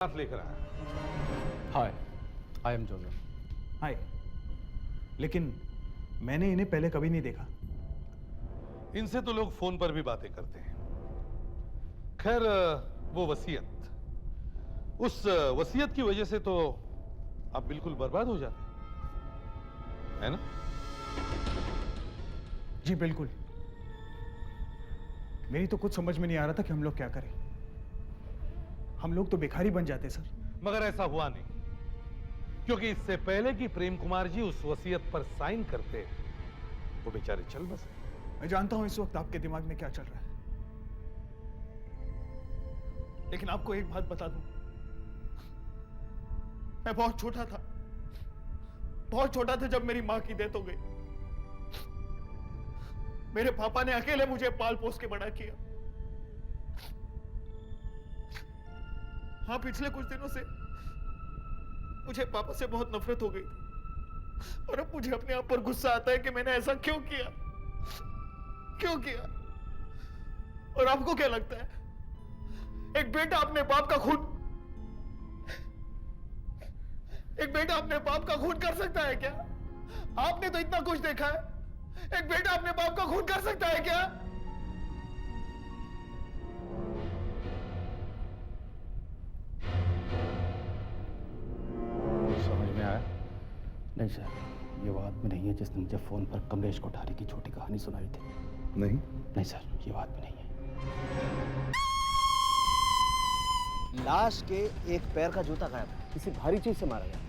साथ लेकर आया। हाय, आई एम जोसेफ। हाय, लेकिन मैंने इन्हें पहले कभी नहीं देखा। इनसे तो लोग फोन पर भी बातें करते हैं। खैर, वो वसीयत, उस वसीयत की वजह से तो आप बिल्कुल बर्बाद हो जाते है ना? जी बिल्कुल। मेरी तो कुछ समझ में नहीं आ रहा था कि हम लोग क्या करें। हम लोग तो भिखारी बन जाते सर। मगर ऐसा हुआ नहीं, क्योंकि इससे पहले कि प्रेम कुमार जी उस वसीयत पर साइन करते, वो बेचारे चल बसे। मैं जानता हूं इस वक्त आपके दिमाग में क्या चल रहा है, लेकिन आपको एक बात बता दूं, मैं बहुत छोटा था, बहुत छोटा था जब मेरी मां की डेथ हो गई। मेरे पापा ने अकेले मुझे पाल पोस के बड़ा किया। हाँ, पिछले कुछ दिनों से मुझे पापा से बहुत नफरत हो गई थी, और अब मुझे अपने आप पर गुस्सा आता है कि मैंने ऐसा क्यों किया, क्यों किया। और आपको क्या लगता है, एक बेटा अपने बाप का खून, एक बेटा अपने बाप का खून कर सकता है क्या? आपने तो इतना कुछ देखा है, एक बेटा अपने बाप का खून कर सकता है क्या? समझ में आया? नहीं सर, ये वो आदमी नहीं है जिसने मुझे फोन पर कमलेश कोठारी की छोटी कहानी सुनाई थी। नहीं? नहीं सर, ये वो आदमी नहीं है। लाश के एक पैर का जूता गायब है। किसी भारी चीज से मारा गया।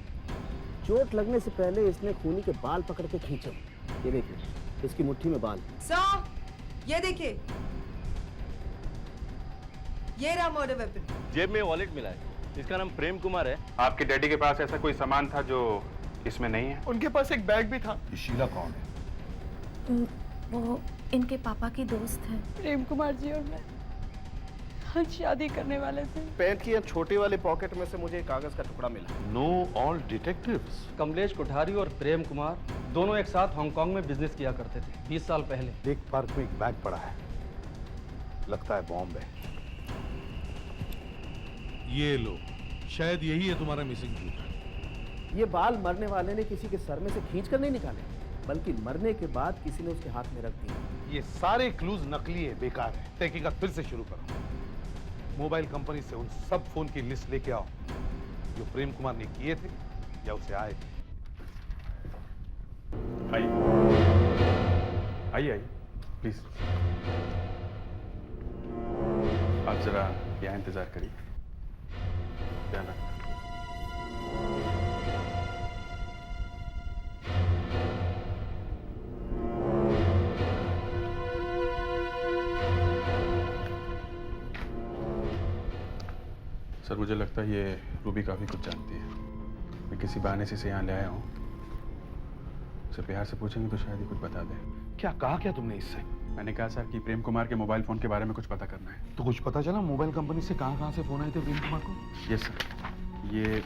चोट लगने से पहले इसने खूनी के बाल पकड़ के खींचे। ये देखिए, इसकी मुट्ठी में बाल। सर, ये देखिए, ये रहा मर्डर वेपन। जेब में वॉलेट मिला है, इसका नाम प्रेम कुमार है। आपके डैडी के पास ऐसा कोई सामान था जो इसमें नहीं है? उनके पास एक बैग भी था। ये शीला कौन है? वो इनके पापा की दोस्त है। प्रेम कुमार जी और मैं आज शादी करने वाले थे। पैंट की छोटे वाले पॉकेट में से मुझे एक कागज का टुकड़ा मिला। Know all detectives. Kamlesh Kothari और प्रेम कुमार दोनों एक साथ हांगकांग में बिजनेस किया करते थे 20 साल पहले। एक पार्क में एक बैग पड़ा है, लगता है बॉम्ब है। ये लो, शायद यही है तुम्हारा मिसिंग जूता। ये बाल मरने वाले ने किसी के सर में से खींच कर नहीं निकाले, बल्कि मरने के बाद किसी ने उसके हाथ में रख दिए। ये सारे क्लूज नकली है, बेकार है। तहकीकात फिर से शुरू करो। मोबाइल कंपनी से उन सब फोन की लिस्ट लेके आओ जो प्रेम कुमार ने किए थे या उसे आए थे। आइए प्लीज। आप जरा यहाँ इंतजार करिए। ध्यान रखना। सर, मुझे लगता है ये रूबी काफी कुछ जानती है। मैं किसी बहाने से इसे यहाँ ले आया हूँ। उसे प्यार से पूछेंगे तो शायद ही कुछ बता दे। क्या कहा क्या तुमने इससे? मैंने कहा सर कि प्रेम कुमार के मोबाइल फोन के बारे में कुछ पता करना है। तो कुछ पता चला मोबाइल कंपनी से कहाँ से फोन आए थे प्रेम कुमार को? यस सर, ये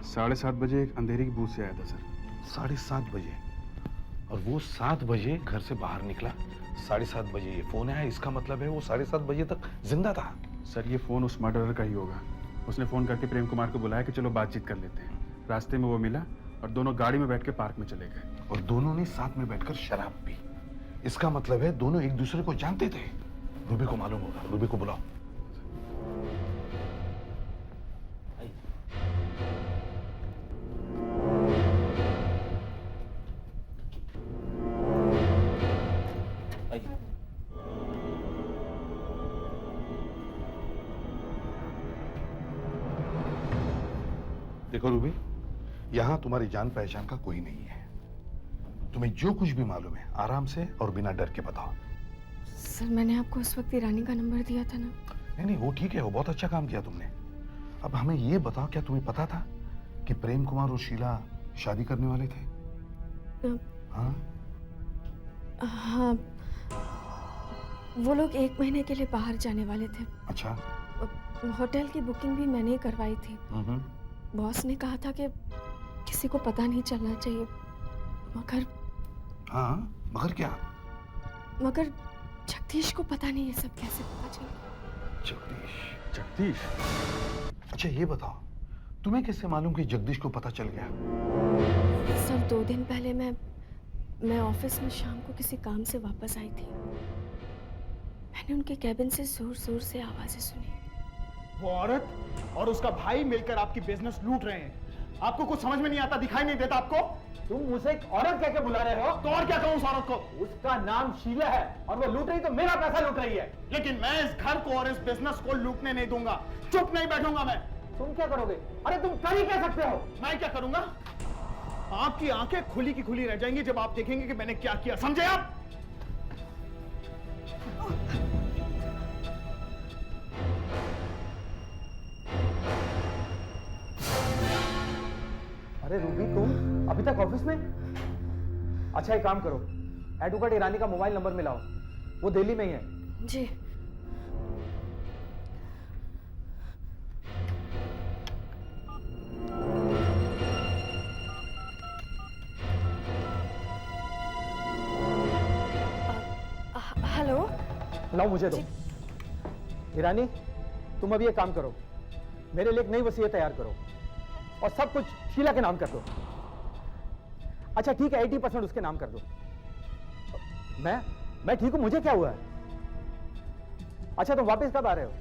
7:30 बजे एक अंधेरी की बूथ से आया था सर। 7:30 बजे? और वो 7 बजे घर से बाहर निकला, 7:30 बजे ये फोन आया। इसका मतलब है वो 7:30 बजे तक जिंदा था। सर, ये फोन उस मर्डरर का ही होगा। उसने फोन करके प्रेम कुमार को बुलाया कि चलो बातचीत कर लेते हैं। रास्ते में वो मिला और दोनों गाड़ी में बैठ के पार्क में चले गए। और दोनों ने साथ में बैठकर शराब पी। इसका मतलब है दोनों एक दूसरे को जानते थे। रूबी को मालूम होगा। रूबी को बुलाओ। देखो रूबी, यहां तुम्हारी जान पहचान का कोई नहीं है। तुम्हें जो कुछ भी मालूम है आराम से और बिना डर के बताओ। सर, मैंने आपको उस वक्त ईरानी का नंबर दिया था ना। नहीं, वो ठीक है, वो बहुत अच्छा काम किया तुमने। अब हमें ये बताओ, क्या तुम्हें पता था कि प्रेम कुमार और शीला शादी करने वाले थे? हाँ? हाँ, वो लोग 1 महीने के लिए बाहर जाने वाले थे। अच्छा। होटल की बुकिंग भी मैंने ही करवाई थी। बॉस ने कहा था कि किसी को पता नहीं चलना चाहिए, मगर। हाँ, मगर क्या? मगर जगदीश को पता नहीं ये सब कैसे पता चला। जगदीश? जगदीश? अच्छा ये बताओ, तुम्हें कैसे मालूम कि जगदीश को पता चल गया? सर 2 दिन पहले मैं ऑफिस में शाम को किसी काम से वापस आई थी। मैंने उनके कैबिन से जोर जोर से आवाजें सुनी। वो औरत और उसका भाई मिलकर आपकी बिजनेस लूट रहे हैं। आपको कुछ समझ में नहीं आता, दिखाई नहीं देता आपको? तुम उसे एक औरत कह के बुला रहे हो? तो और क्या कहूं उस औरत को? उसका नाम शीला है और वो लूट रही तो मेरा पैसा लूट रही है। लेकिन मैं इस घर को और इस बिजनेस को लूटने नहीं दूंगा। चुप नहीं बैठूंगा मैं। तुम क्या करोगे? अरे तुम कर ही क्या सकते हो? मैं क्या करूंगा? आपकी आंखें खुली की खुली रह जाएंगी जब आप देखेंगे कि मैंने क्या किया। समझे आप? अरे रूबी, तुम अभी तक ऑफिस में? अच्छा एक काम करो, एडवोकेट ईरानी का मोबाइल नंबर मिलाओ, वो दिल्ली में ही है। जी। हेलो। लाओ मुझे दो। ईरानी, तुम अभी एक काम करो, मेरे लिए एक नई वसीयत तैयार करो और सब कुछ शीला के नाम कर दो। अच्छा ठीक है, 80% उसके नाम कर दो। मैं ठीक हूं, मुझे क्या हुआ है? अच्छा तुम वापस कब आ रहे हो?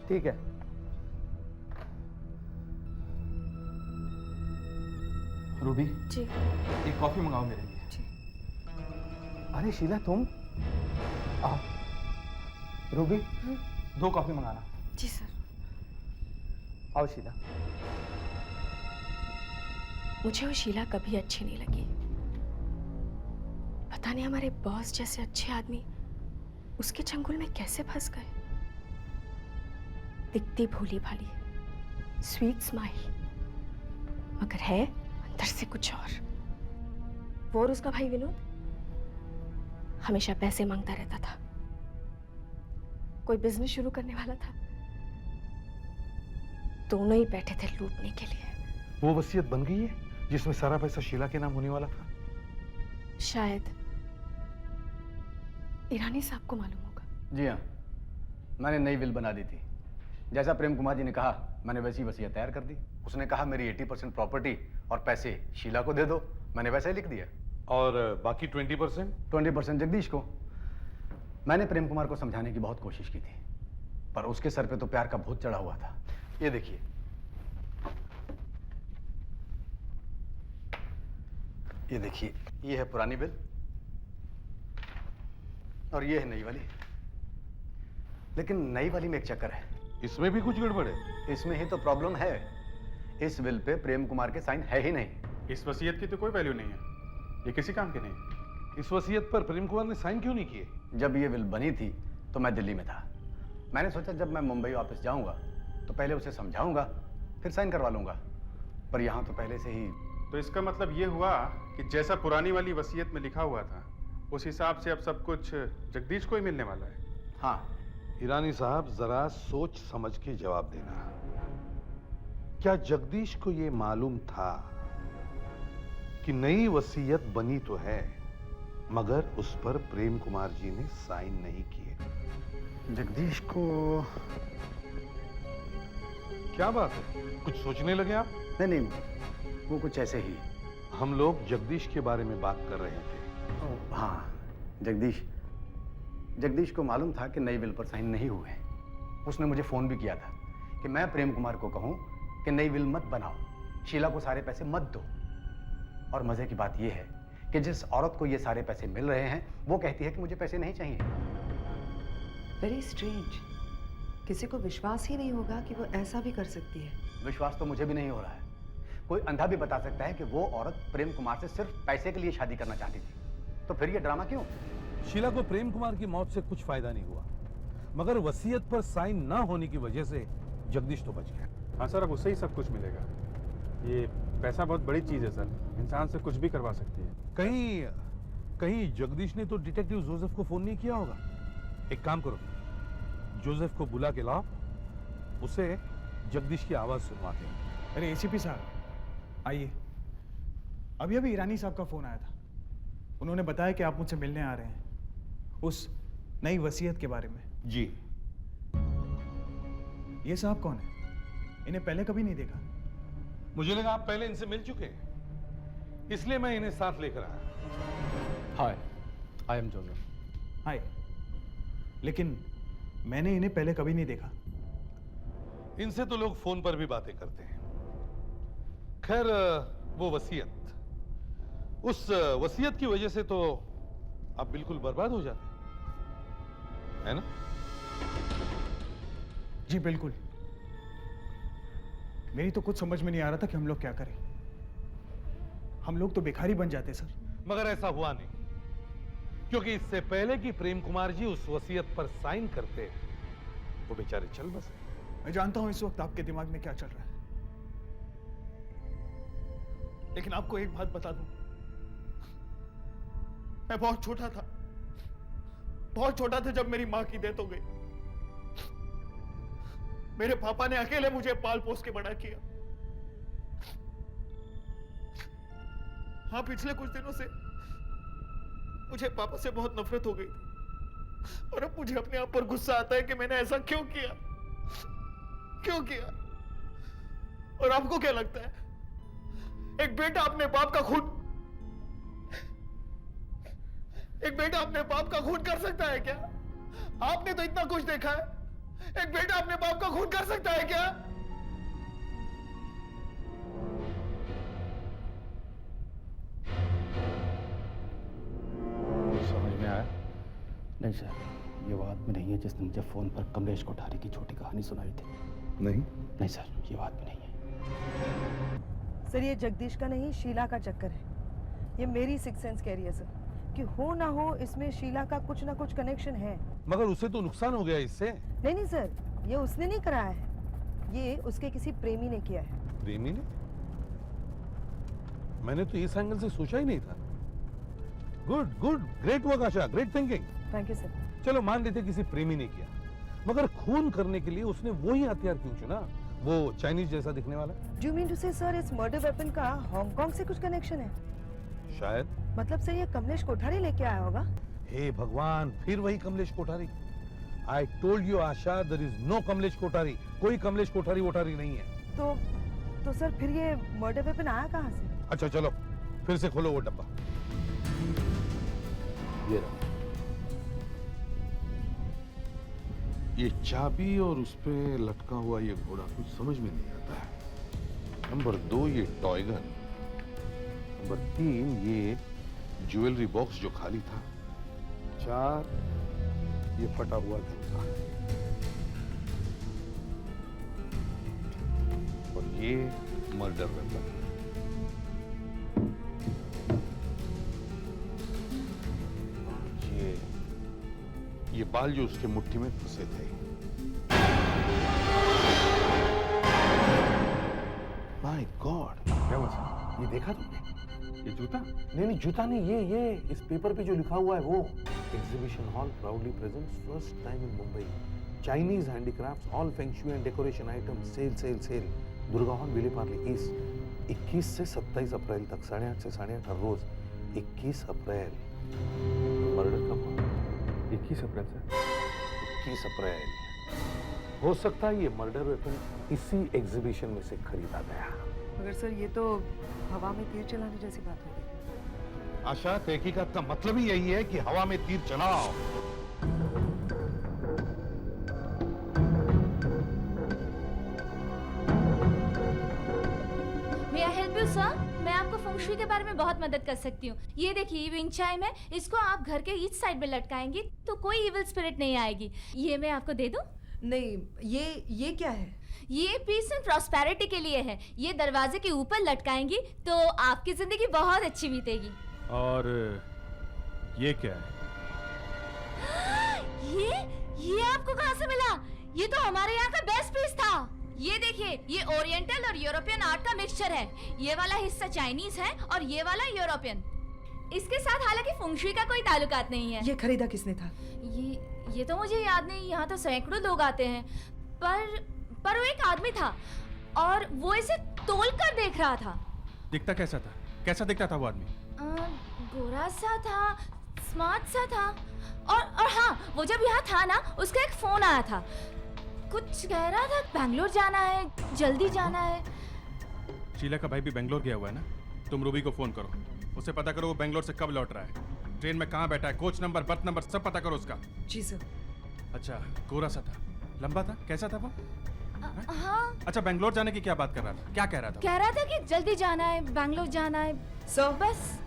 ठीक है। रूबी, जी। एक कॉफी मंगाओ मेरे लिए। अरे शीला तुम आओ। रूबी, 2 कॉफी मंगाना। जी सर। आओ शीला। मुझे वो शीला कभी अच्छी नहीं लगी। पता नहीं हमारे बॉस जैसे अच्छे आदमी उसके चंगुल में कैसे फंस गए। दिखती भोली भाली, स्वीट स्माइल, मगर है अंदर से कुछ और। वो और उसका भाई विनोद हमेशा पैसे मांगता रहता था। कोई बिजनेस शुरू करने वाला था, दोनों ही बैठे थे लूटने के लिए। वो वसीयत बन गई है जिसमें सारा पैसा शीला के नाम होने वाला था? शायद। ईरानी साहब को मालूम होगा। जी हाँ, मैंने नई विल बना दी थी। जैसा प्रेम कुमार जी ने कहा मैंने वैसी वसीयत तैयार कर दी। उसने कहा मेरी 80% प्रॉपर्टी और पैसे शीला को दे दो, मैंने वैसे ही लिख दिया। और बाकी 20%? 20% जगदीश को। मैंने प्रेम कुमार को समझाने की बहुत कोशिश की थी, पर उसके सर पे तो प्यार का भूत चढ़ा हुआ था। ये देखिए, ये देखिए, ये है पुरानी बिल और ये है नई वाली। लेकिन नई वाली में एक चक्कर है। इसमें भी कुछ गड़बड़ है? इसमें ही तो प्रॉब्लम है। इस बिल पे प्रेम कुमार के साइन है ही नहीं। इस वसीयत की तो कोई वैल्यू नहीं है, ये किसी काम की नहीं। इस वसीयत पर प्रेम कुमार ने साइन क्यों नहीं किए? जब ये विल बनी थी तो मैं दिल्ली में था। मैंने सोचा जब मैं मुंबई वापस जाऊंगा तो पहले उसे समझाऊंगा, फिर साइन करवा लूंगा। पर यहाँ तो पहले से ही। तो इसका मतलब ये हुआ कि जैसा पुरानी वाली वसीयत में लिखा हुआ था उस हिसाब से अब सब कुछ जगदीश को ही मिलने वाला है। हाँ। ईरानी साहब, जरा सोच समझ के जवाब देना। क्या जगदीश को यह मालूम था कि नई वसीयत बनी तो है मगर उस पर प्रेम कुमार जी ने साइन नहीं किए? जगदीश को क्या बात है, कुछ सोचने लगे आप? नहीं, वो कुछ ऐसे ही। हम लोग जगदीश के बारे में बात कर रहे थे। हाँ, जगदीश को मालूम था कि नई विल पर साइन नहीं हुए। उसने मुझे फोन भी किया था कि मैं प्रेम कुमार को कहूं कि नई विल मत बनाओ, शीला को सारे पैसे मत दो। और मजे की बात यह है कि जिस औरत को ये सारे पैसे मिल रहे हैं वो कहती है कि मुझे पैसे नहीं चाहिए। Very strange. किसी को विश्वास ही नहीं होगा कि वो ऐसा भी कर सकती है। विश्वास तो मुझे भी नहीं हो रहा है। कोई अंधा भी बता सकता है कि वो औरत प्रेम कुमार से सिर्फ पैसे के लिए शादी करना चाहती थी। तो फिर ये ड्रामा क्यों? शीला को प्रेम कुमार की मौत से कुछ फायदा नहीं हुआ, मगर वसीयत पर साइन ना होने की वजह से जगदीश तो बच गया। हाँ सर, अब उससे ही सब कुछ मिलेगा। ये पैसा बहुत बड़ी चीज है सर, इंसान से कुछ भी करवा सकती है। कहीं जगदीश ने तो डिटेक्टिव जोसेफ को फोन नहीं किया होगा? एक काम करो, जोसेफ को बुला के लाओ, उसे जगदीश की आवाज सुनवाते हैं। अरे एसीपी साहब आइए। अभी अभी ईरानी साहब का फोन आया था। उन्होंने बताया कि आप मुझसे मिलने आ रहे हैं उस नई वसीयत के बारे में। जी। ये साहब कौन है? इन्हें पहले कभी नहीं देखा। मुझे लगा आप पहले इनसे मिल चुके हैं, इसलिए मैं इन्हें साथ लेकर आया। हाय, आई एम जोसेफ। हाय, लेकिन मैंने इन्हें पहले कभी नहीं देखा। इनसे तो लोग फोन पर भी बातें करते हैं। खैर, वो वसीयत, उस वसीयत की वजह से तो आप बिल्कुल बर्बाद हो जाते है ना? जी बिल्कुल। मेरी तो कुछ समझ में नहीं आ रहा था कि हम लोग क्या करें। हम लोग तो भिखारी बन जाते सर। मगर ऐसा हुआ नहीं, क्योंकि इससे पहले कि प्रेम कुमार जी उस वसीयत पर साइन करते, वो बेचारे चल बसे। मैं जानता हूं इस वक्त आपके दिमाग में क्या चल रहा है, लेकिन आपको एक बात बता दूं, मैं बहुत छोटा था जब मेरी मां की डेथ हो गई। मेरे पापा ने अकेले मुझे पाल पोस के बड़ा किया। हाँ, पिछले कुछ दिनों से मुझे पापा से बहुत नफरत हो गई थी, और अब मुझे अपने आप पर गुस्सा आता है कि मैंने ऐसा क्यों किया। और आपको क्या लगता है, एक बेटा अपने बाप का खून कर सकता है क्या? आपने तो इतना कुछ देखा है, एक बेटा अपने बाप का खून कर सकता है क्या? समझ में आया? नहीं सर, ये वो आदमी नहीं है जिसने मुझे फोन पर कमलेश कोठारी की छोटी कहानी सुनाई थी। नहीं सर, ये वो आदमी नहीं है। सर, ये जगदीश का नहीं, शीला का चक्कर है। ये मेरी सिक्स सेंस कह रही है सर कि हो ना हो इसमें शीला का कुछ ना कुछ कनेक्शन है। मगर उसे तो नुकसान हो गया इससे। नहीं सर, ये उसने नहीं कराया है, ये उसके किसी प्रेमी ने किया है। प्रेमी ने? मैंने तो इस एंगल से सोचा ही नहीं था। Good, great work Asha, great thinking. Thank you sir. चलो मान लेते किसी प्रेमी ने किया, मगर खून करने के लिए उसने वही हथियार क्यों चुना, वो चाइनीज जैसा दिखने वाला? डू यू मीन टू से सर इस मर्डर वेपन का हांगकांग से कुछ कनेक्शन है? शायद। मतलब सर ये कमलेश कोठारी लेके आया होगा? हे भगवान, फिर वही Kamlesh Kothari. I told you Asha, there is no Kamlesh Kothari. कोई कमलेश कोठारी वोठारी नहीं है। तो सर फिर ये मर्डर वेपन आया कहाँ से? अच्छा चलो, फिर से खोलो वो डब्बा। ये रहा, ये चाबी और उस पे लटका हुआ ये घोड़ा कुछ समझ में नहीं आता है। नंबर 2 ये टॉय गन। नंबर 3 ये ज्वेलरी बॉक्स जो खाली था। 4 ये फटा हुआ जूता। और ये मर्डर वेपन। ये बाल जो उसके मुट्ठी में फंसे थे। माय गॉड, क्या हुआ सर? ये देखा तुमने? ये जूता? नहीं, जूता नहीं, ये इस पेपर पे जो लिखा हुआ है वो। Exhibition hall proudly presents first time in Mumbai Chinese handicrafts, all feng shui and decoration items, sale. Durga hall, Vile Parle east, 21 से 27 अप्रैल तक, 8:30 से 8:30 हर रोज। 21 अप्रैल मर्डर कब हुआ? 21 अप्रैल से। 21 अप्रैल। हो सकता है ये मर्डर वेपन इसी एग्जीबिशन में से खरीदा गया। मगर सर ये तो हवा में तीर चलाने जैसी बात हो गई। आशा, तहकीकात का मतलब ही यही है कि हवा में तीर चलाओ। May I help you, sir? मैं आपको फेंग शुई के बारे में बहुत मदद कर सकती हूँ। ये देखिए, ये विंड चाइम है, इसको आप घर के ईच साइड में लटकाएंगी तो कोई इविल स्पिरिट नहीं आएगी। ये मैं आपको दे दूँ? नहीं, ये क्या है? ये पीस एंड प्रॉस्पेरिटी के लिए है। ये दरवाजे के ऊपर लटकाएंगी तो आपकी जिंदगी बहुत अच्छी बीतेगी। और ये क्या है? ये आपको कहाँ से मिला? ये तो हमारे यहाँ का बेस्ट पीस था। ये देखिए, ये ओरिएंटल और यूरोपियन आर्ट का मिक्सचर है। ये वाला हिस्सा चाइनीज है और ये वाला यूरोपियन। इसके साथ हालांकि फेंग शुई का कोई ताल्लुकात नहीं है। ये खरीदा किसने था? ये तो मुझे याद नहीं। यहाँ तो सैकड़ों लोग आते हैं, पर वो एक आदमी था और वो इसे तोल कर देख रहा था। दिखता कैसा था? कैसा दिखता था वो आदमी? गोरा सा था, स्मार्ट सा था, और हाँ, वो जब यहाँ था ना, उसका एक फोन आया था। कुछ कह रहा था, बैंगलोर जाना है, जल्दी जाना है। शीला का भाई भी बेंगलोर गया हुआ है ना, तुम रूबी को फोन करो, उसे पता करो वो बेंगलोर से कब लौट रहा है, ट्रेन में कहाँ बैठा है, कोच नंबर, बर्थ नंबर सब पता करो उसका। जी सर। अच्छा, गोरा सा था, लंबा था, कैसा था वो? हाँ। अच्छा, बेंगलोर जाने की क्या बात कर रहा था, क्या कह रहा था? कह रहा था कि जल्दी जाना है, बैंगलोर जाना है। सर बस।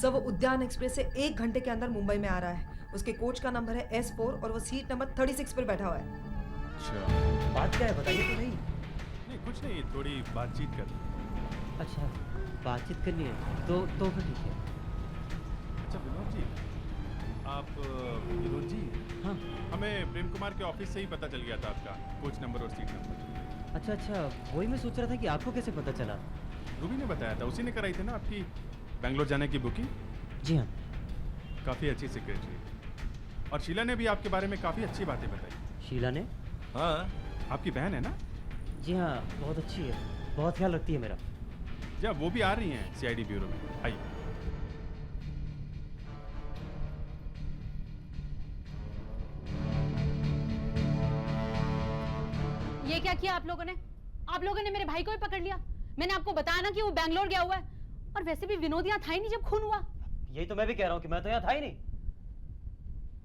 सर वो उद्यान एक्सप्रेस से 1 घंटे के अंदर मुंबई में आ रहा है। उसके कोच का नंबर है S4 और वो सीट नंबर 36 पर बैठा हुआ है। अच्छा, बात क्या है बताइए तो नहीं। नहीं कुछ नहीं, थोड़ी बातचीत कर। अच्छा, बातचीत करनी है तो फिर ठीक है। अच्छा विनोद जी, आप विनोद जी, हाँ हमें प्रेम कुमार के ऑफिस से ही पता चल गया था आपका कोच नंबर और सीट नंबर। अच्छा, वही मैं सोच रहा था कि आपको कैसे पता चला। रूबी ने बताया था, उसी ने कराई थी ना आपकी बेंगलोर जाने की बुकिंग। जी हाँ। काफ़ी अच्छी सेक्रेटरी, और शीला ने भी आपके बारे में काफ़ी अच्छी बातें बताई। शीला ने? हाँ, आपकी बहन है ना? जी हाँ, बहुत अच्छी है, बहुत ख्याल रखती है मेरा। जब वो भी आ रही हैं CID ब्यूरो में, आइए। ये क्या किया आप लोगों ने? आप लोगों ने मेरे भाई को ही पकड़ लिया। मैंने आपको बताया ना कि वो बैंगलोर गया हुआ है, और वैसे भी विनोद यहाँ था ही नहीं जब खून हुआ। यही तो मैं भी कह रहा हूँ कि मैं तो यहाँ था ही नहीं।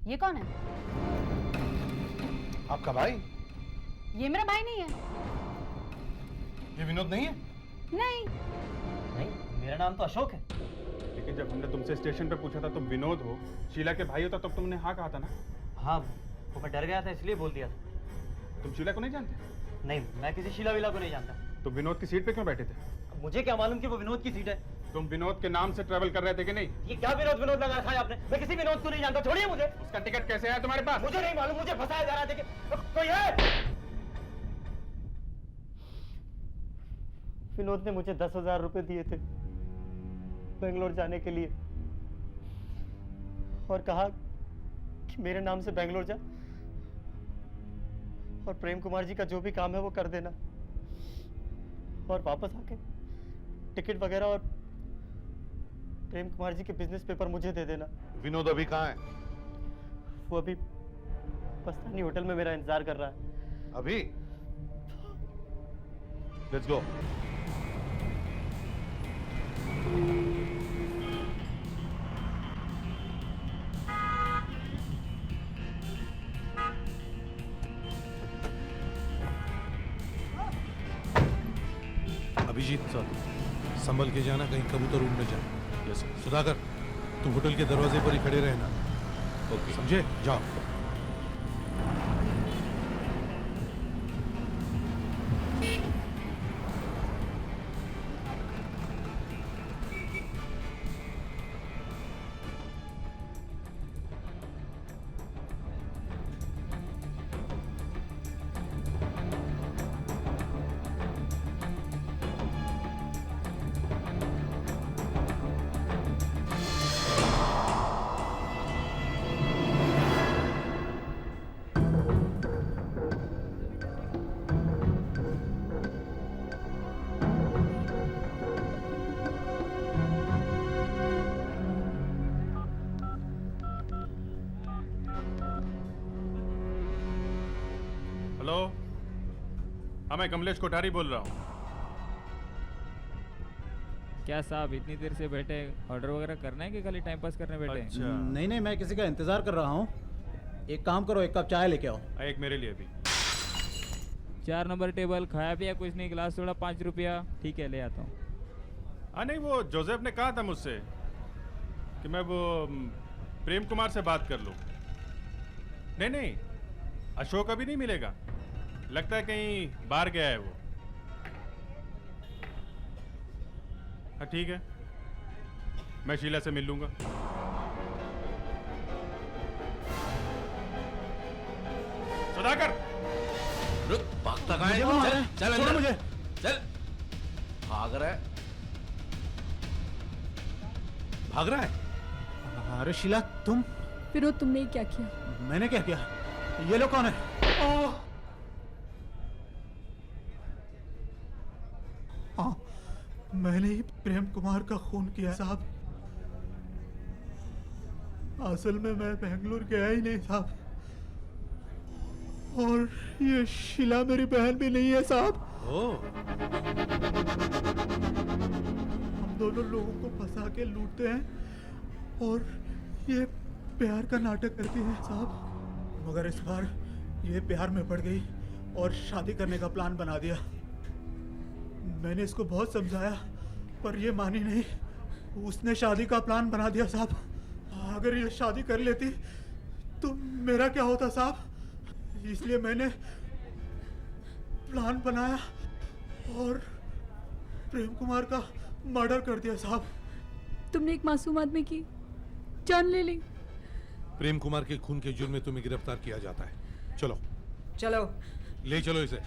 ये कौन है? आपका भाई? ये मेरा भाई नहीं है। ये विनोद नहीं है? नहीं। नहीं, मेरा नाम तो अशोक है। लेकिन जब हमने तुमसे स्टेशन पे पूछा था तुम विनोद हो, शीला के भाई होता, तब तुमने हाँ कहा था ना? हाँ, वो मैं डर गया था इसलिए बोल दिया था। तुम शीला को नहीं जानते? नहीं, मैं किसी शीला विला को नहीं जानता। तुम विनोद की सीट पे क्यों बैठे थे? मुझे क्या मालूम कि वो विनोद की सीट है। तुम विनोद के नाम से ट्रेवल कर रहे थे कि नहीं? ये क्या विनोद विनोद लगा रखा है आपने? मैं किसी विनोद को नहीं जानता, छोड़िए मुझे। उसका टिकट कैसे आया तुम्हारे पास? मुझे नहीं मालूम, मुझे फंसाया जा रहा था कि कोई है। विनोद ने मुझे 10,000 रुपए दिए थे बेंगलोर जाने के लिए, और कहा कि मेरे नाम से बेंगलोर जा, और प्रेम कुमार जी का जो भी काम है वो कर देना, और वापस आके टिकट वगैरह और प्रेम कुमार जी के बिजनेस पेपर मुझे दे देना। विनोद अभी कहाँ है? वो अभी पस्तानी होटल में मेरा इंतजार कर रहा है। अभी? Let's go. अभिजीत सर, संभल के जाना, कहीं कबूतर रूम में जाए। Yes sir. सुधाकर, तुम होटल के दरवाजे पर ही खड़े रहना। ओके, समझे? जाओ। हेलो, हाँ मैं कमलेश कोठारी बोल रहा हूँ। क्या साहब इतनी देर से बैठे, ऑर्डर वगैरह करना है कि खाली टाइम पास करने बैठे? अच्छा। नहीं, मैं किसी का इंतजार कर रहा हूँ। एक काम करो, 1 कप चाय लेके आओ। एक मेरे लिए भी। 4 नंबर टेबल, खाया पिया कुछ नहीं, गिलास थोड़ा 5 रुपया। ठीक है, ले आता हूँ। हाँ नहीं, वो जोसेफ ने कहा था मुझसे कि मैं वो प्रेम कुमार से बात कर लूँ। नहीं नहीं, अशोक अभी नहीं मिलेगा, लगता है कहीं बाहर गया है वो। हाँ ठीक है, मैं शीला से मिल लूंगा। सुधाकर, रुक, भागता कहाँ है? चल अंदर, मुझे चल। भाग रहा है? भाग रहा है? अरे शीला, तुम? विनोद, तुमने ये क्या किया? मैंने क्या किया? ये लोग कौन है? और ये शीला मेरी बहन भी नहीं है साहब। हम दोनों लोगों को फंसा के लूटते हैं और ये प्यार का नाटक करती है साहब। मगर इस बार ये प्यार में पड़ गई और शादी करने का प्लान बना दिया। मैंने इसको बहुत समझाया पर ये मानी नहीं। उसने शादी का प्लान बना दिया साहब। अगर ये शादी कर लेती तो मेरा क्या होता साहब। इसलिए मैंने प्लान बनाया और प्रेम कुमार का मर्डर कर दिया साहब। तुमने एक मासूम आदमी की जान ले ली। प्रेम कुमार के खून के जुर्म में तुम्हें गिरफ्तार किया जाता है। चलो चलो ले चलो इसे।